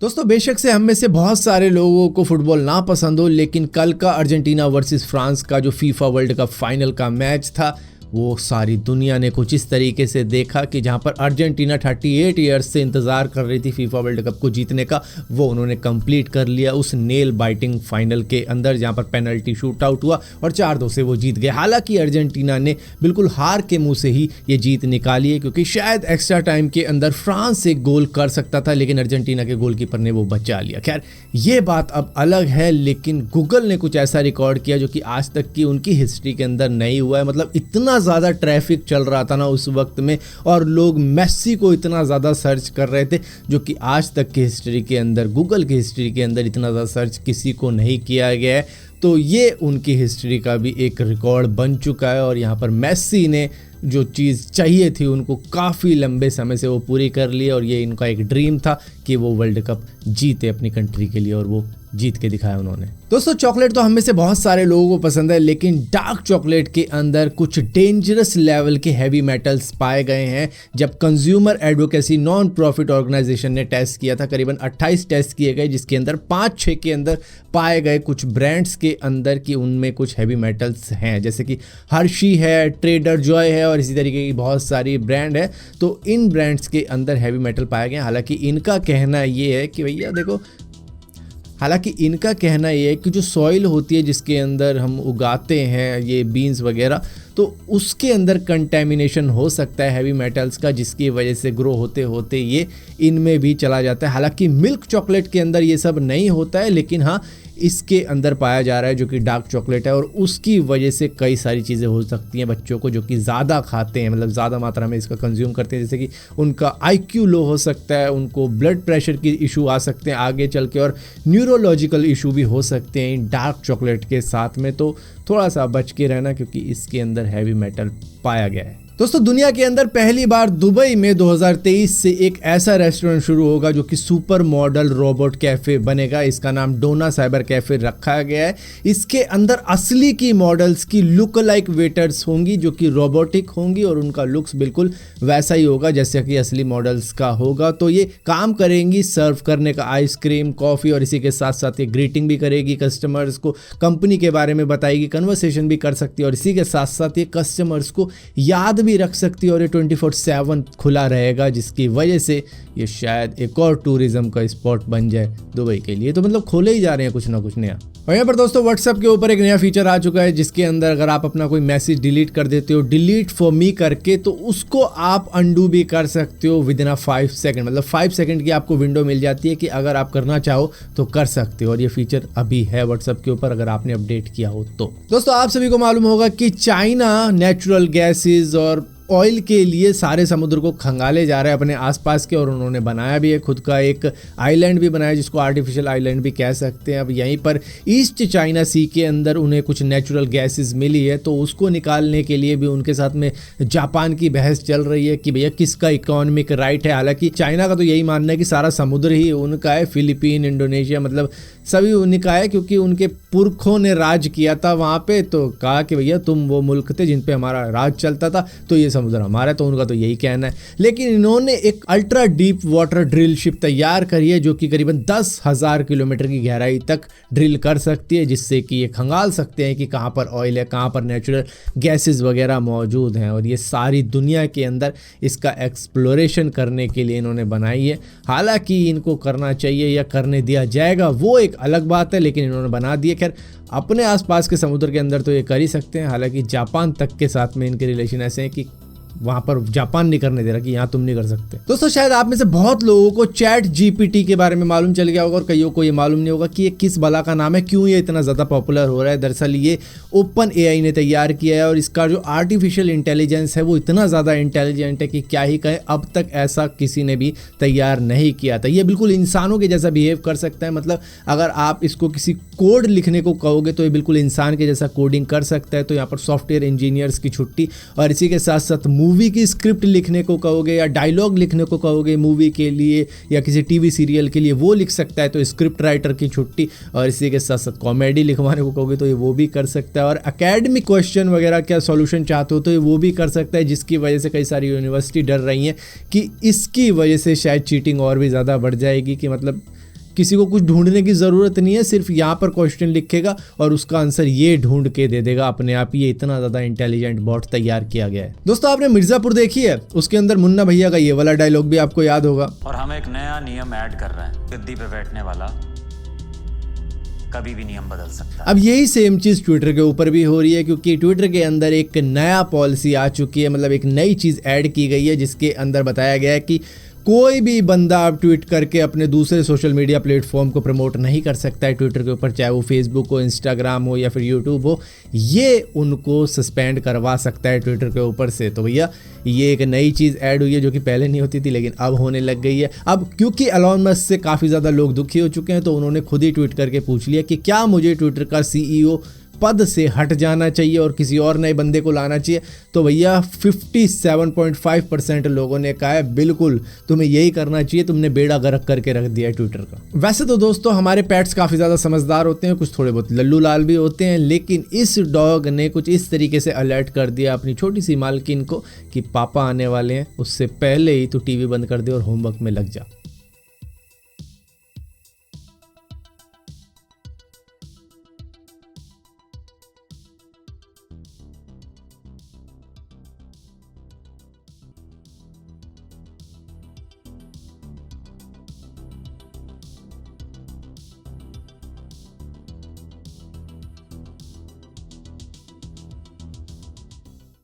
दोस्तों बेशक से हम में से बहुत सारे लोगों को फुटबॉल ना पसंद हो, लेकिन कल का अर्जेंटीना वर्सेस फ्रांस का जो फीफा वर्ल्ड कप फाइनल का मैच था वो सारी दुनिया ने कुछ इस तरीके से देखा कि जहां पर अर्जेंटीना 38 ईयर्स से इंतज़ार कर रही थी फीफा वर्ल्ड कप को जीतने का, वो उन्होंने कंप्लीट कर लिया उस नेल बाइटिंग फाइनल के अंदर, जहां पर पेनल्टी शूट आउट हुआ और 4-2 से वो जीत गए। हालांकि अर्जेंटीना ने बिल्कुल हार के मुंह से ही ये जीत निकाली है, क्योंकि शायद एक्स्ट्रा टाइम के अंदर फ्रांस एक गोल कर सकता था, लेकिन अर्जेंटीना के गोलकीपर ने वो बचा लिया। खैर ये बात अब अलग है, लेकिन गूगल ने कुछ ऐसा रिकॉर्ड किया जो कि आज तक की उनकी हिस्ट्री के अंदर नहीं हुआ है। मतलब इतना ज़्यादा ट्रैफिक चल रहा था ना उस वक्त में, और लोग मेस्सी को इतना ज़्यादा सर्च कर रहे थे, जो कि आज तक की हिस्ट्री के अंदर, गूगल की हिस्ट्री के अंदर इतना ज़्यादा सर्च किसी को नहीं किया गया है। तो ये उनकी हिस्ट्री का भी एक रिकॉर्ड बन चुका है, और यहाँ पर मेस्सी ने जो चीज़ चाहिए थी उनको काफ़ी लंबे समय से वो पूरी कर ली, और ये इनका एक ड्रीम था कि वो वर्ल्ड कप जीते अपनी कंट्री के लिए, और वो जीत के दिखाया उन्होंने। दोस्तों चॉकलेट तो हम में से बहुत सारे लोगों को पसंद है, लेकिन डार्क चॉकलेट के अंदर कुछ डेंजरस लेवल के हैवी मेटल्स पाए गए हैं। जब consumer advocacy non profit organisation ने टेस्ट किया था, करीबन 28 टेस्ट किए गए, जिसके अंदर 5-6 के अंदर पाए गए कुछ ब्रांड्स के अंदर कि उनमें कुछ हैवी मेटल्स हैं, जैसे कि हर्शी है, ट्रेडर जॉय है, और इसी तरीके की बहुत सारी ब्रांड है। तो इन ब्रांड्स के अंदर हैवी मेटल पाए गए। हालांकि इनका कहना ये है कि भैया देखो, कि जो सॉइल होती है जिसके अंदर हम उगाते हैं ये बीन्स वगैरह, तो उसके अंदर कंटेमिनेशन हो सकता है हैवी मेटल्स का, जिसकी वजह से ग्रो होते होते ये इनमें भी चला जाता है। हालांकि मिल्क चॉकलेट के अंदर ये सब नहीं होता है, लेकिन हाँ इसके अंदर पाया जा रहा है, जो कि डार्क चॉकलेट है, और उसकी वजह से कई सारी चीज़ें हो सकती हैं बच्चों को जो कि ज़्यादा खाते हैं, मतलब ज़्यादा मात्रा में इसका कंज्यूम करते हैं, जैसे कि उनका IQ लो हो सकता है, उनको ब्लड प्रेशर की इशू आ सकते हैं आगे चल के, और न्यूरोलॉजिकल इशू भी हो सकते हैं इन डार्क चॉकलेट के साथ में। तो थोड़ा सा बच के रहना, क्योंकि इसके अंदर हैवी मेटल पाया गया है। दोस्तों दुनिया के अंदर पहली बार दुबई में 2023 से एक ऐसा रेस्टोरेंट शुरू होगा जो कि सुपर मॉडल रोबोट कैफ़े बनेगा। इसका नाम डोना साइबर कैफ़े रखा गया है। इसके अंदर असली की मॉडल्स की लुक लाइक वेटर्स होंगी, जो कि रोबोटिक होंगी, और उनका लुक्स बिल्कुल वैसा ही होगा जैसे कि असली मॉडल्स का होगा। तो ये काम करेंगी सर्व करने का आइसक्रीम, कॉफ़ी, और इसी के साथ साथ ये ग्रीटिंग भी करेगी कस्टमर्स को, कंपनी के बारे में बताएगी, कन्वर्सेशन भी कर सकती है, और इसी के साथ साथ ये कस्टमर्स को याद भी रख सकती है, और ये 24/7 खुला रहेगा, जिसकी वजह से ये शायद एक और टूरिज्म का स्पॉट बन जाए दुबई के लिए। तो मतलब खोले ही जा रहे हैं कुछ ना कुछ नया। और यहाँ पर दोस्तों व्हाट्सएप के ऊपर एक नया फीचर आ चुका है, जिसके अंदर अगर आप अपना कोई मैसेज डिलीट कर देते हो डिलीट फॉर मी करके, तो उसको आप अंडू भी कर सकते हो विद इन 5 सेकंड। मतलब 5 सेकंड की आपको विंडो मिल जाती है कि अगर आप करना चाहो तो कर सकते हो, और ये फीचर अभी है व्हाट्सएप के ऊपर अगर आपने अपडेट किया हो तो। दोस्तों आप सभी को मालूम होगा कि चाइना नेचुरल गैसेज और ऑयल के लिए सारे समुद्र को खंगाले जा रहे हैं अपने आसपास के, और उन्होंने बनाया भी है खुद का एक आइलैंड भी बनाया, जिसको आर्टिफिशियल आइलैंड भी कह सकते हैं। अब यहीं पर ईस्ट चाइना सी के अंदर उन्हें कुछ नेचुरल गैसेस मिली है, तो उसको निकालने के लिए भी उनके साथ में जापान की बहस चल रही है कि भैया किसका इकोनॉमिक राइट है। हालांकि चाइना का तो यही मानना है कि सारा समुद्र ही उनका है, फिलीपीन, इंडोनेशिया, मतलब सभी उन्हीं का है, क्योंकि उनके पुरखों ने राज किया था वहाँ पे, तो कहा कि भैया तुम वो मुल्क थे जिन पे हमारा राज चलता था, तो ये समुद्र हमारा है। तो उनका तो यही कहना है। लेकिन इन्होंने एक ultra deep water drill ship तैयार करी है, जो कि करीबन 10,000 किलोमीटर की गहराई तक ड्रिल कर सकती है, जिससे कि ये खंगाल सकते हैं कि कहाँ पर ऑयल है, कहाँ पर नेचुरल गैसेस वगैरह मौजूद हैं, और ये सारी दुनिया के अंदर इसका एक्सप्लोरेशन करने के लिए इन्होंने बनाई है। हालांकि इनको करना चाहिए या करने दिया जाएगा वो एक अलग बात है, लेकिन इन्होंने बना दिए। खैर अपने आसपास के समुद्र के अंदर तो ये कर ही सकते हैं। हालांकि जापान तक के साथ में इनके रिलेशन ऐसे हैं कि वहाँ पर जापान नहीं करने दे रहा कि यहाँ तुम नहीं कर सकते। दोस्तों शायद आप में से बहुत लोगों को चैट GPT के बारे में मालूम चल गया होगा, और कईयों को ये मालूम नहीं होगा कि ये किस बला का नाम है, क्यों ये इतना ज़्यादा पॉपुलर हो रहा है। दरअसल ये ओपन AI ने तैयार किया है, और इसका जो आर्टिफिशियल इंटेलिजेंस है वो इतना ज़्यादा इंटेलिजेंट है कि क्या ही कहें, अब तक ऐसा किसी ने भी तैयार नहीं किया था। ये बिल्कुल इंसानों के जैसा बिहेव कर सकता है। मतलब अगर आप इसको किसी कोड लिखने को कहोगे तो ये बिल्कुल इंसान के जैसा कोडिंग कर सकता है। तो यहाँ पर सॉफ्टवेयर इंजीनियर्स की छुट्टी, और इसी के साथ साथ मूवी की स्क्रिप्ट लिखने को कहोगे या डायलॉग लिखने को कहोगे मूवी के लिए या किसी टीवी सीरियल के लिए, वो लिख सकता है, तो स्क्रिप्ट राइटर की छुट्टी। और इसी के साथ साथ कॉमेडी लिखवाने को कहोगे तो ये वो भी कर सकता है, और एकेडमिक क्वेश्चन वगैरह क्या सॉल्यूशन चाहते हो तो ये वो भी कर सकता है, जिसकी वजह से कई सारी यूनिवर्सिटी डर रही हैं कि इसकी वजह से शायद चीटिंग और भी ज़्यादा बढ़ जाएगी, कि मतलब किसी को कुछ ढूंढने की ज़रूरत नहीं है, सिर्फ यहाँ पर क्वेश्चन लिखेगा और उसका आंसर ये ढूंढ के दे देगा अपने आप ही। ये इतना ज़्यादा इंटेलिजेंट बॉट तैयार किया गया है। दोस्तों आपने मिर्ज़ापुर देखी है, उसके अंदर मुन्ना भैया का ये वाला डायलॉग भी आपको याद होगा। और हम एक नया नियम ऐड कर रहे हैं, गद्दी पे बैठने वाला कभी भी नियम बदल सकता है। अब यही सेम चीज़ ट्विटर के ऊपर भी हो रही है, क्योंकि ट्विटर के अंदर एक नया पॉलिसी आ चुकी है, मतलब एक नई चीज़ ऐड की गई है जिसके अंदर बताया गया है कि कोई भी बंदा आप ट्वीट करके अपने दूसरे सोशल मीडिया प्लेटफॉर्म को प्रमोट नहीं कर सकता है ट्विटर के ऊपर, चाहे वो फेसबुक हो, इंस्टाग्राम हो या फिर यूट्यूब हो। ये उनको सस्पेंड करवा सकता है ट्विटर के ऊपर से। तो भैया ये एक नई चीज़ ऐड हुई है जो कि पहले नहीं होती थी लेकिन अब होने लग गई है। अब क्योंकि एलॉन मस्क से काफ़ी ज़्यादा लोग दुखी हो चुके हैं तो उन्होंने खुद ही ट्वीट करके पूछ लिया कि क्या मुझे ट्विटर का CEO पद से हट जाना चाहिए और किसी और नए बंदे को लाना चाहिए। तो भैया 57.5% लोगों ने कहा है बिल्कुल तुम्हें यही करना चाहिए, तुमने बेड़ा गर्क करके रख दिया है ट्विटर का। वैसे तो दोस्तों हमारे पेट्स काफ़ी ज़्यादा समझदार होते हैं, कुछ थोड़े बहुत लल्लू लाल भी होते हैं, लेकिन इस डॉग ने कुछ इस तरीके से अलर्ट कर दिया अपनी छोटी सी मालकिन को कि पापा आने वाले हैं, उससे पहले ही तू टीवी बंद कर दे और होमवर्क में लग जा।